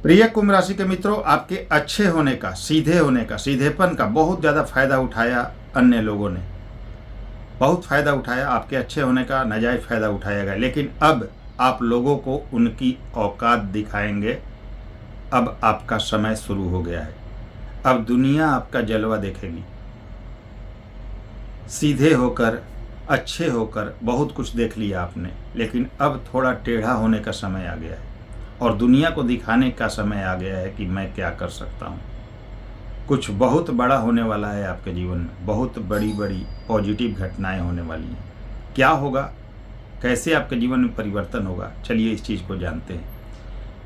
प्रिय कुंभ राशि के मित्रों, आपके अच्छे होने का, सीधे होने का, सीधेपन का बहुत ज़्यादा फायदा उठाया अन्य लोगों ने। बहुत फायदा उठाया, आपके अच्छे होने का नाजायज़ फायदा उठाया गया। लेकिन अब आप लोगों को उनकी औकात दिखाएंगे। अब आपका समय शुरू हो गया है। अब दुनिया आपका जलवा देखेगी। सीधे होकर, अच्छे होकर बहुत कुछ देख लिया आपने, लेकिन अब थोड़ा टेढ़ा होने का समय आ गया है और दुनिया को दिखाने का समय आ गया है कि मैं क्या कर सकता हूँ। कुछ बहुत बड़ा होने वाला है आपके जीवन में। बहुत बड़ी बड़ी पॉजिटिव घटनाएं होने वाली हैं। क्या होगा, कैसे आपके जीवन में परिवर्तन होगा, चलिए इस चीज़ को जानते हैं।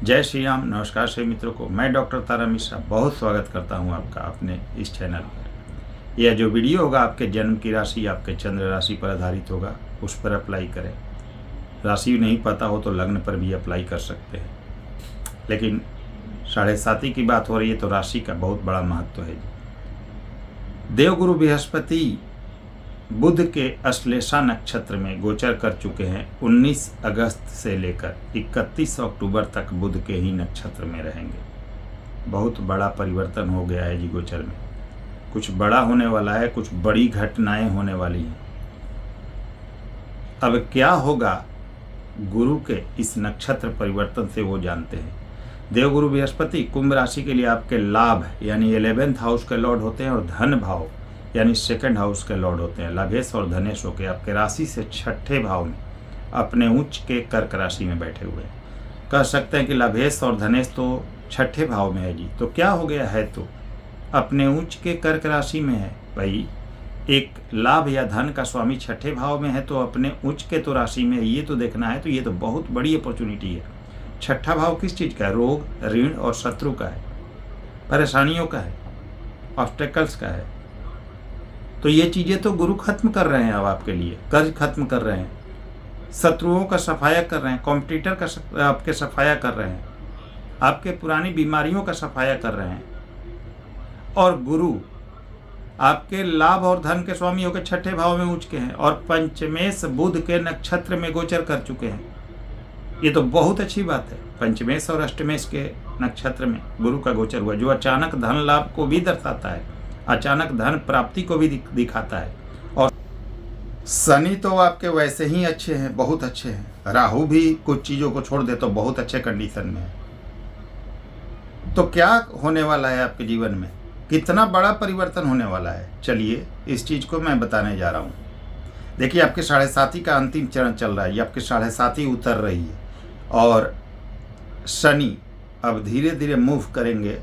जय श्री राम। नमस्कार सभी मित्रों को मैं डॉक्टर तारा मिश्रा बहुत स्वागत करता हूं आपका अपने इस चैनल पर। यह जो वीडियो होगा आपके जन्म की राशि, आपके चंद्र राशि पर आधारित होगा। उस पर अप्लाई करें। राशि नहीं पता हो तो लग्न पर भी अप्लाई कर सकते हैं, लेकिन 7.5 की बात हो रही है तो राशि का बहुत बड़ा महत्व है। देवगुरु बृहस्पति बुध के अश्लेषा नक्षत्र में गोचर कर चुके हैं। 19 अगस्त से लेकर 31 अक्टूबर तक बुध के ही नक्षत्र में रहेंगे। बहुत बड़ा परिवर्तन हो गया है जी गोचर में। कुछ बड़ा होने वाला है, कुछ बड़ी घटनाएं होने वाली हैं। अब क्या होगा गुरु के इस नक्षत्र परिवर्तन से, वो जानते हैं। देवगुरु बृहस्पति कुंभ राशि के लिए आपके लाभ यानी 11th हाउस के लॉर्ड होते हैं और धन भाव यानी 2nd हाउस के लॉर्ड होते हैं। लाभेश और धनेश होकर आपके राशि से 6ठे भाव में अपने उच्च के कर्क राशि में बैठे हुए हैं। कह सकते हैं कि लाभेश और धनेश तो 6ठे भाव में है जी, तो क्या हो गया है, तो अपने उच्च के कर्क राशि में है। भाई एक लाभ या धन का स्वामी 6ठे भाव में है तो अपने उच्च के तो राशि में है, ये तो देखना है। तो ये तो बहुत बड़ी अपॉर्चुनिटी है। 6ठा भाव किस चीज़ का है? रोग, ऋण और शत्रु का है, परेशानियों का है, ऑब्स्टेकल्स का है। तो ये चीज़ें तो गुरु खत्म कर रहे हैं। अब आपके लिए कर्ज खत्म कर रहे हैं, शत्रुओं का सफाया कर रहे हैं, कॉम्पिटिटर का आपके सफाया कर रहे हैं, आपके पुरानी बीमारियों का सफाया कर रहे हैं। और गुरु आपके लाभ और धन के स्वामी होकर 6ठे भाव में उच्च के हैं और पंचमेश बुध के नक्षत्र में गोचर कर चुके हैं। ये तो बहुत अच्छी बात है। पंचमेश और अष्टमेश के नक्षत्र में गुरु का गोचर हुआ, जो अचानक धन लाभ को भी दर्शाता है, अचानक धन प्राप्ति को भी दिखाता है। और शनि तो आपके वैसे ही अच्छे हैं, बहुत अच्छे हैं। राहु भी कुछ चीज़ों को छोड़ दे तो बहुत अच्छे कंडीशन में है। तो क्या होने वाला है आपके जीवन में, कितना बड़ा परिवर्तन होने वाला है, चलिए इस चीज़ को मैं बताने जा रहा हूँ। देखिए आपके 7.5 का अंतिम चरण चल रहा है। ये आपके 7.5 उतर रही है और शनि अब धीरे धीरे मूव करेंगे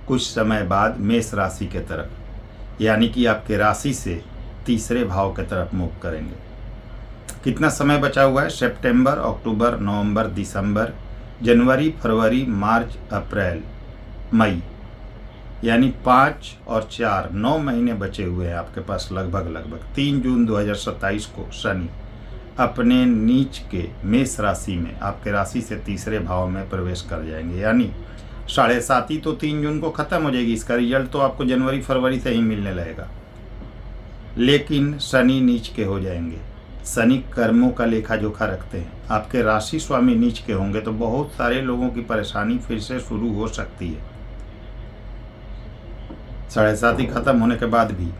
कुछ समय बाद मेष राशि के तरफ, यानी कि आपके राशि से तीसरे भाव के तरफ मूव करेंगे। कितना समय बचा हुआ है? सितंबर, अक्टूबर, नवंबर, दिसंबर, जनवरी, फरवरी, मार्च, अप्रैल, मई, यानी 5 और 4 9 महीने बचे हुए हैं आपके पास। लगभग 3 जून 2027 को शनि अपने नीच के मेष राशि में आपके राशि से तीसरे भाव में प्रवेश कर जाएंगे। यानी 7.5 तो 3 जून को ख़त्म हो जाएगी। इसका रिजल्ट तो आपको जनवरी फरवरी से ही मिलने लगेगा, लेकिन शनि नीच के हो जाएंगे। शनि कर्मों का लेखा जोखा रखते हैं। आपके राशि स्वामी नीच के होंगे तो बहुत सारे लोगों की परेशानी फिर से शुरू हो सकती है 7.5 खत्म होने के बाद भी।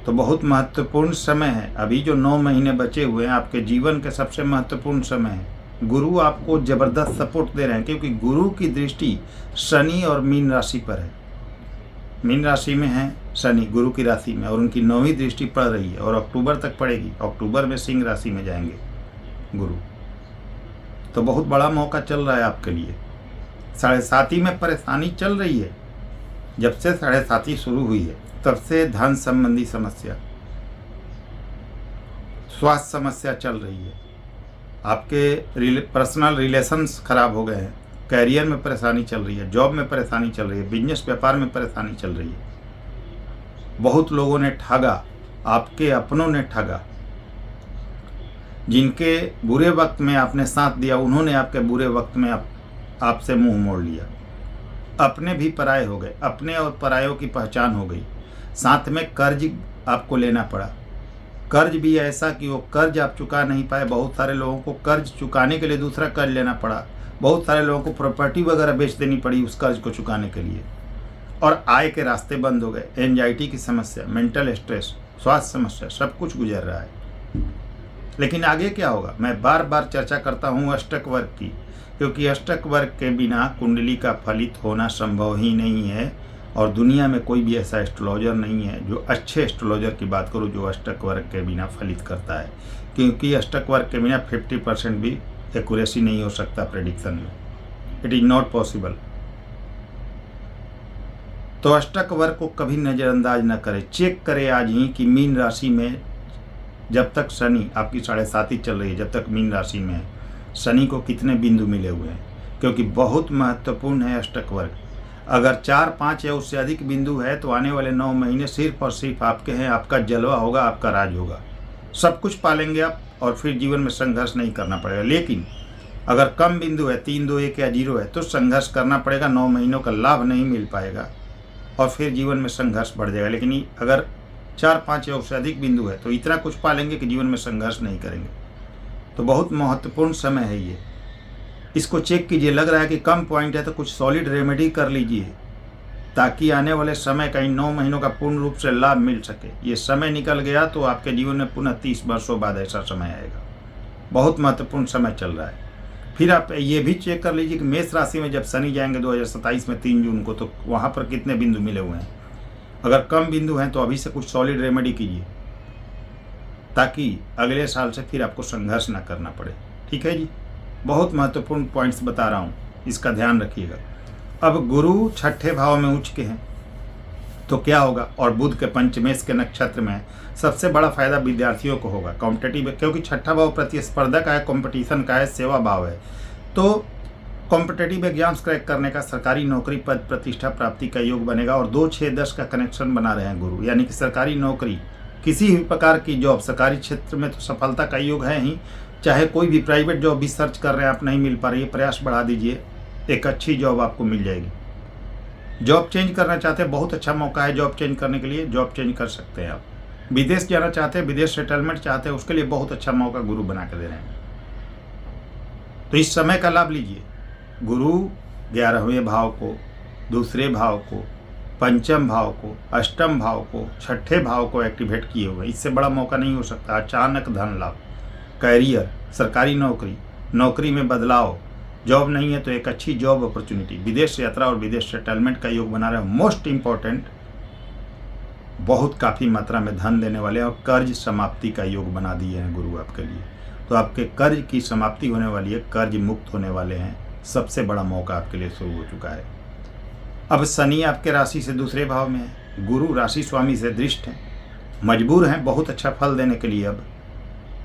तो बहुत महत्वपूर्ण समय है। अभी जो 9 महीने बचे हुए हैं आपके जीवन के सबसे महत्वपूर्ण समय है। गुरु आपको जबरदस्त सपोर्ट दे रहे हैं, क्योंकि गुरु की दृष्टि शनि और मीन राशि पर है। मीन राशि में है शनि, गुरु की राशि में, और उनकी 9वीं दृष्टि पड़ रही है और अक्टूबर तक पड़ेगी। अक्टूबर में सिंह राशि में जाएंगे गुरु। तो बहुत बड़ा मौका चल रहा है आपके लिए। 7.5 में परेशानी चल रही है। जब से 7.5 शुरू हुई है तब से धन संबंधी समस्या, स्वास्थ्य समस्या चल रही है। आपके पर्सनल रिलेशंस खराब हो गए हैं, कैरियर में परेशानी चल रही है, जॉब में परेशानी चल रही है, बिजनेस व्यापार में परेशानी चल रही है। बहुत लोगों ने ठगा, आपके अपनों ने ठगा। जिनके बुरे वक्त में आपने साथ दिया, उन्होंने आपके बुरे वक्त में आपसे मुंह मोड़ लिया। अपने भी पराये हो गए, अपने और परायों की पहचान हो गई। साथ में कर्ज आपको लेना पड़ा। कर्ज भी ऐसा कि वो कर्ज आप चुका नहीं पाए। बहुत सारे लोगों को कर्ज चुकाने के लिए दूसरा कर्ज लेना पड़ा। बहुत सारे लोगों को प्रॉपर्टी वगैरह बेच देनी पड़ी उस कर्ज को चुकाने के लिए, और आय के रास्ते बंद हो गए। एंजाइटी की समस्या, मेंटल स्ट्रेस, स्वास्थ्य समस्या, सब कुछ गुजर रहा है। लेकिन आगे क्या होगा, मैं बार बार चर्चा करता हूँ अष्टक वर्ग की, क्योंकि अष्टक वर्ग के बिना कुंडली का फलित होना संभव ही नहीं है। और दुनिया में कोई भी ऐसा एस्ट्रोलॉजर नहीं है, जो अच्छे एस्ट्रोलॉजर की बात करूँ, जो अष्टक वर्ग के बिना फलित करता है। क्योंकि अष्टक वर्ग के बिना 50% भी एक्यूरेसी नहीं हो सकता प्रेडिक्शन में। It is not possible. तो अष्टक वर्ग को कभी नज़रअंदाज न करें। चेक करें आज ही कि मीन राशि में जब तक शनि आपकी 7.5 चल रही है, जब तक मीन राशि में है, शनि को कितने बिंदु मिले हुए हैं, क्योंकि बहुत महत्वपूर्ण है अष्टक वर्ग। अगर 4, 5 या उससे अधिक बिंदु है तो आने वाले 9 महीने सिर्फ और सिर्फ आपके हैं। आपका जलवा होगा, आपका राज होगा, सब कुछ पालेंगे आप, और फिर जीवन में संघर्ष नहीं करना पड़ेगा। लेकिन अगर कम बिंदु है, 3, 2, 1 या 0 है, तो संघर्ष करना पड़ेगा, 9 महीनों का लाभ नहीं मिल पाएगा और फिर जीवन में संघर्ष बढ़ जाएगा। लेकिन अगर 4, 5 या उससे अधिक बिंदु है तो इतना कुछ पालेंगे कि जीवन में संघर्ष नहीं करेंगे। तो बहुत महत्वपूर्ण समय है ये, इसको चेक कीजिए। लग रहा है कि कम पॉइंट है तो कुछ सॉलिड रेमेडी कर लीजिए, ताकि आने वाले समय का इन 9 महीनों का पूर्ण रूप से लाभ मिल सके। ये समय निकल गया तो आपके जीवन में पुनः 30 वर्षों बाद ऐसा समय आएगा। बहुत महत्वपूर्ण समय चल रहा है। फिर आप ये भी चेक कर लीजिए कि मेष राशि में जब शनि जाएंगे 2027 में 3 जून को, तो वहाँ पर कितने बिंदु मिले हुए हैं। अगर कम बिंदु हैं तो अभी से कुछ सॉलिड रेमेडी कीजिए, ताकि अगले साल से फिर आपको संघर्ष ना करना पड़े। ठीक है जी, बहुत महत्वपूर्ण पॉइंट्स बता रहा हूँ, इसका ध्यान रखिएगा। अब गुरु 6ठे भाव में उच्च के हैं तो क्या होगा, और बुध के पंचमेश के नक्षत्र में सबसे बड़ा फायदा विद्यार्थियों को होगा कॉम्पिटेटिव, क्योंकि 6ठा भाव प्रतिस्पर्धा का है, कंपटीशन का है, सेवा भाव है। तो कॉम्पिटेटिव एग्जाम्स क्रैक करने का, सरकारी नौकरी, पद प्रतिष्ठा प्राप्ति का योग बनेगा। और 2, 6, 10 का कनेक्शन बना रहे हैं गुरु, यानी कि सरकारी नौकरी, किसी भी प्रकार की जॉब, सरकारी क्षेत्र में तो सफलता का योग है ही, चाहे कोई भी प्राइवेट जॉब भी सर्च कर रहे हैं आप, नहीं मिल पा रही है, प्रयास बढ़ा दीजिए, एक अच्छी जॉब आपको मिल जाएगी। जॉब चेंज करना चाहते हैं, बहुत अच्छा मौका है जॉब चेंज करने के लिए, जॉब चेंज कर सकते हैं आप। विदेश जाना चाहते हैं, विदेश सेटलमेंट चाहते हैं, उसके लिए बहुत अच्छा मौका गुरु बना के दे रहे हैं। तो इस समय का लाभ लीजिए। गुरु 11वें भाव को, दूसरे भाव को, पंचम भाव को, अष्टम भाव को, 6ठे भाव को एक्टिवेट किए हुए, इससे बड़ा मौका नहीं हो सकता। अचानक धन लाभ, कैरियर, सरकारी नौकरी, नौकरी में बदलाव, जॉब नहीं है तो एक अच्छी जॉब अपॉर्चुनिटी, विदेश यात्रा और विदेश सेटलमेंट का योग बना रहे हैं। मोस्ट इम्पॉर्टेंट, बहुत काफ़ी मात्रा में धन देने वाले हैं, और कर्ज समाप्ति का योग बना दिए हैं गुरु आपके लिए। तो आपके कर्ज की समाप्ति होने वाली है, कर्ज मुक्त होने वाले हैं, सबसे बड़ा मौका आपके लिए शुरू हो चुका है। अब शनि आपके राशि से दूसरे भाव में है, गुरु राशि स्वामी से दृष्ट हैं, मजबूर हैं बहुत अच्छा फल देने के लिए। अब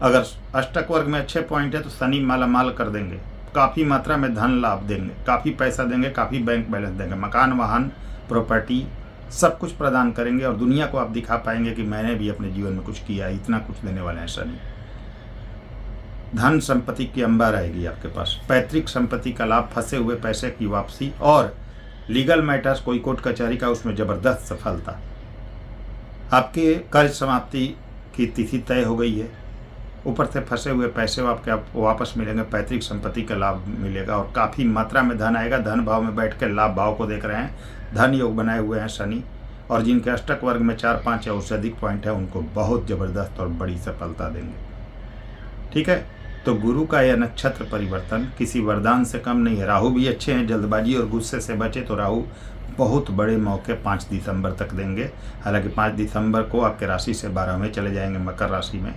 अगर अष्टक वर्ग में अच्छे पॉइंट है तो शनि माला माल कर देंगे, काफ़ी मात्रा में धन लाभ देंगे, काफ़ी पैसा देंगे, काफ़ी बैंक बैलेंस देंगे, मकान, वाहन, प्रॉपर्टी, सब कुछ प्रदान करेंगे। और दुनिया को आप दिखा पाएंगे कि मैंने भी अपने जीवन में कुछ किया, इतना कुछ देने वाले हैं शनि। धन संपत्ति की अंबार आएगी आपके पास, पैतृक संपत्ति का लाभ, फंसे हुए पैसे की वापसी, और लीगल मैटर्स, कोई कोर्ट कचहरी का, उसमें ज़बरदस्त सफलता। आपके कर्ज समाप्ति की तिथि तय हो गई है, ऊपर से फंसे हुए पैसे आपके वापस मिलेंगे, पैतृक संपत्ति का लाभ मिलेगा, और काफ़ी मात्रा में धन आएगा। धन भाव में बैठ कर लाभ भाव को देख रहे हैं, धन योग बनाए हुए हैं शनि, और जिनके अष्टक वर्ग में 4, 5 या उससे अधिक पॉइंट है, उनको बहुत ज़बरदस्त और बड़ी सफलता देंगे। ठीक है, तो गुरु का यह नक्षत्र परिवर्तन किसी वरदान से कम नहीं है। राहु भी अच्छे हैं, जल्दबाजी और गुस्से से बचे तो राहु बहुत बड़े मौके 5 दिसंबर तक देंगे। हालांकि 5 दिसंबर को आपके राशि से 12वें चले जाएंगे मकर राशि में,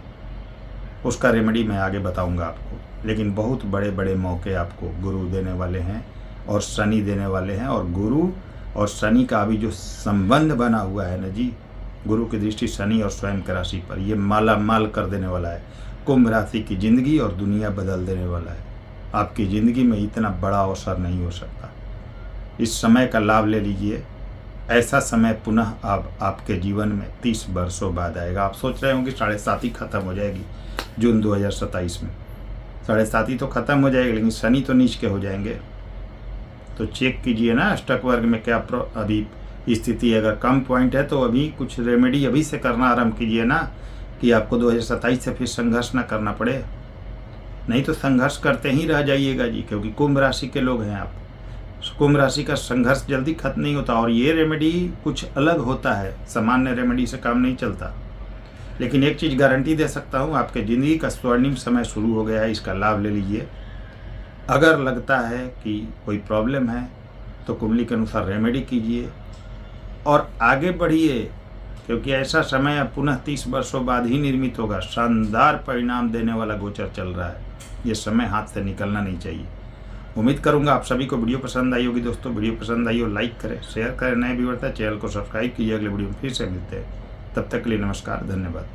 उसका रेमेडी मैं आगे बताऊंगा आपको। लेकिन बहुत बड़े बड़े मौके आपको गुरु देने वाले हैं और शनि देने वाले हैं। और गुरु और शनि का अभी जो संबंध बना हुआ है ना जी, गुरु की दृष्टि शनि और स्वयं की राशि पर, ये माला माल कर देने वाला है। कुंभ राशि की जिंदगी और दुनिया बदल देने वाला है। आपकी ज़िंदगी में इतना बड़ा अवसर नहीं हो सकता। इस समय का लाभ ले लीजिए। ऐसा समय पुनः आपके जीवन में 30 वर्षों बाद आएगा। आप सोच रहे होंगे 7.5 खत्म हो जाएगी जून 2027 में, 7.5 तो खत्म हो जाएगी, लेकिन शनि तो नीच के हो जाएंगे। तो चेक कीजिए ना अष्टक वर्ग में क्या अभी स्थिति है। अगर कम पॉइंट है तो अभी कुछ रेमेडी अभी से करना आरंभ कीजिए ना, कि आपको 2027 से फिर संघर्ष ना करना पड़े। नहीं तो संघर्ष करते ही रह जाइएगा जी, क्योंकि कुंभ राशि के लोग हैं आप। कुंभ राशि का संघर्ष जल्दी खत्म नहीं होता, और ये रेमेडी कुछ अलग होता है, सामान्य रेमेडी से काम नहीं चलता। लेकिन एक चीज़ गारंटी दे सकता हूँ, आपके ज़िंदगी का स्वर्णिम समय शुरू हो गया है, इसका लाभ ले लीजिए। अगर लगता है कि कोई प्रॉब्लम है तो कुंडली के अनुसार रेमेडी कीजिए और आगे बढ़िए, क्योंकि ऐसा समय अब पुनः 30 वर्षों बाद ही निर्मित होगा। शानदार परिणाम देने वाला गोचर चल रहा है, ये समय हाथ से निकलना नहीं चाहिए। उम्मीद करूंगा आप सभी को वीडियो पसंद आई होगी। दोस्तों वीडियो पसंद आई हो लाइक करें, शेयर करें, नए व्यूअर चैनल को सब्सक्राइब कीजिए। अगले वीडियो में फिर से मिलते हैं, तब तक के लिए नमस्कार, धन्यवाद।